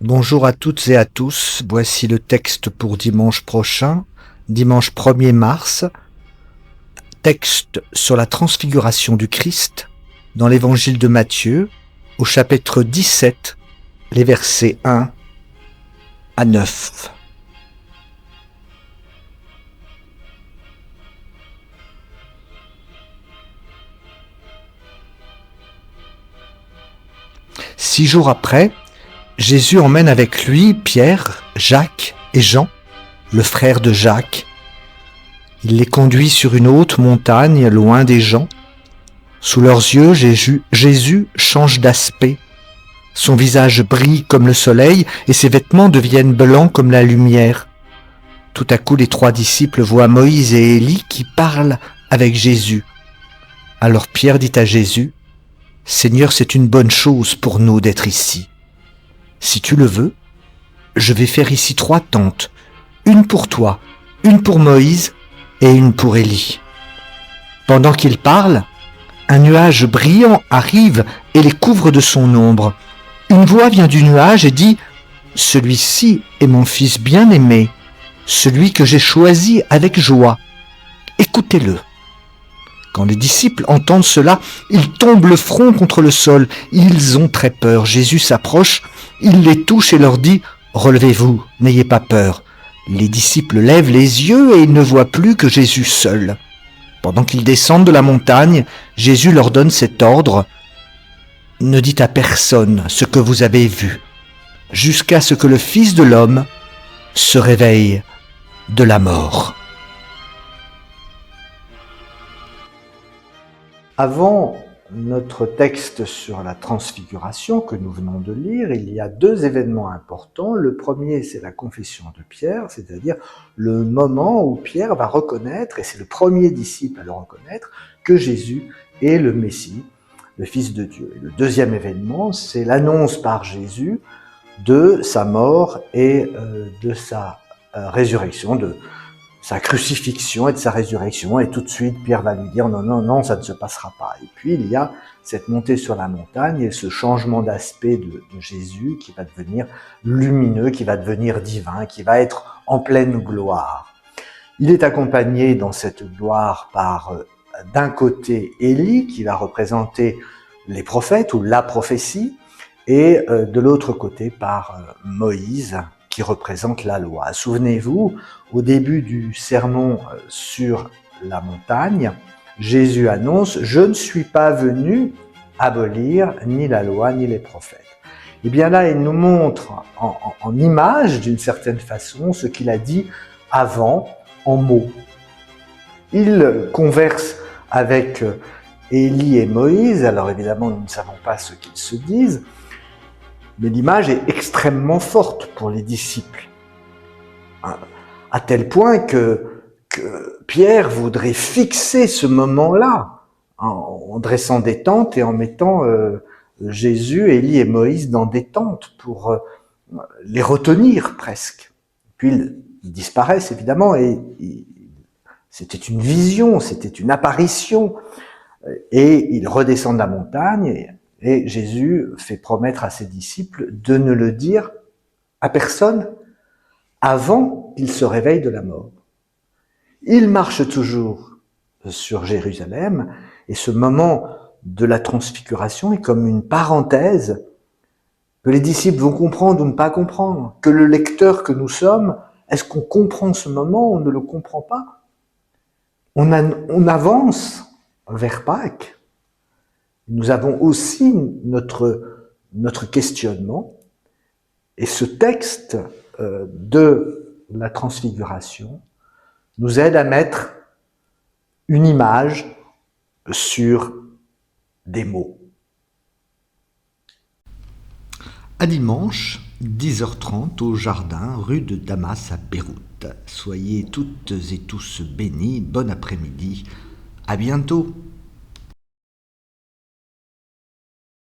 Bonjour à toutes et à tous, voici le texte pour dimanche prochain, dimanche 1er mars, texte sur la transfiguration du Christ dans l'évangile de Matthieu, au chapitre 17, les versets 1 à 9. Six jours après, Jésus emmène avec lui Pierre, Jacques et Jean, le frère de Jacques. Il les conduit sur une haute montagne, loin des gens. Sous leurs yeux, Jésus change d'aspect. Son visage brille comme le soleil et ses vêtements deviennent blancs comme la lumière. Tout à coup, les trois disciples voient Moïse et Élie qui parlent avec Jésus. Alors Pierre dit à Jésus, « Seigneur, c'est une bonne chose pour nous d'être ici. Si tu le veux, je vais faire ici 3 tentes, une pour toi, une pour Moïse et une pour Élie. » Pendant qu'il parle, un nuage brillant arrive et les couvre de son ombre. Une voix vient du nuage et dit « Celui-ci est mon fils bien-aimé, celui que j'ai choisi avec joie. Écoutez-le. » Quand les disciples entendent cela, ils tombent le front contre le sol. Ils ont très peur. Jésus s'approche, il les touche et leur dit « Relevez-vous, n'ayez pas peur. » Les disciples lèvent les yeux et ils ne voient plus que Jésus seul. Pendant qu'ils descendent de la montagne, Jésus leur donne cet ordre « Ne dites à personne ce que vous avez vu, jusqu'à ce que le Fils de l'homme se réveille de la mort. » Avant notre texte sur la transfiguration que nous venons de lire, il y a 2 événements importants. Le premier, c'est la confession de Pierre, c'est-à-dire le moment où Pierre va reconnaître, et c'est le premier disciple à le reconnaître, que Jésus est le Messie, le Fils de Dieu. Et le deuxième événement, c'est l'annonce par Jésus de sa mort et de sa résurrection, de sa crucifixion et de sa résurrection, et tout de suite Pierre va lui dire non, ça ne se passera pas. Et puis il y a cette montée sur la montagne et ce changement d'aspect de Jésus qui va devenir lumineux, qui va devenir divin, qui va être en pleine gloire. Il est accompagné dans cette gloire par d'un côté Élie qui va représenter les prophètes ou la prophétie, et de l'autre côté par Moïse qui représente la loi. Souvenez-vous, au début du sermon sur la montagne, Jésus annonce « Je ne suis pas venu abolir ni la loi ni les prophètes ». Et bien là, il nous montre en image, d'une certaine façon, ce qu'il a dit avant en mots. Il converse avec Élie et Moïse, alors évidemment nous ne savons pas ce qu'ils se disent, mais l'image est extrêmement forte pour les disciples, à tel point que Pierre voudrait fixer ce moment-là en dressant des tentes et en mettant Jésus, Élie et Moïse dans des tentes pour les retenir presque. Puis ils disparaissent évidemment et c'était une vision, c'était une apparition, et ils redescendent la montagne et Jésus fait promettre à ses disciples de ne le dire à personne avant qu'il se réveille de la mort. Il marche toujours sur Jérusalem et ce moment de la transfiguration est comme une parenthèse que les disciples vont comprendre ou ne pas comprendre, que le lecteur que nous sommes, est-ce qu'on comprend ce moment ou on ne le comprend pas? On avance vers Pâques. Nous avons aussi notre questionnement, et ce texte de la transfiguration nous aide à mettre une image sur des mots. À dimanche, 10h30 au jardin, rue de Damas à Beyrouth. Soyez toutes et tous bénis, bon après-midi, à bientôt.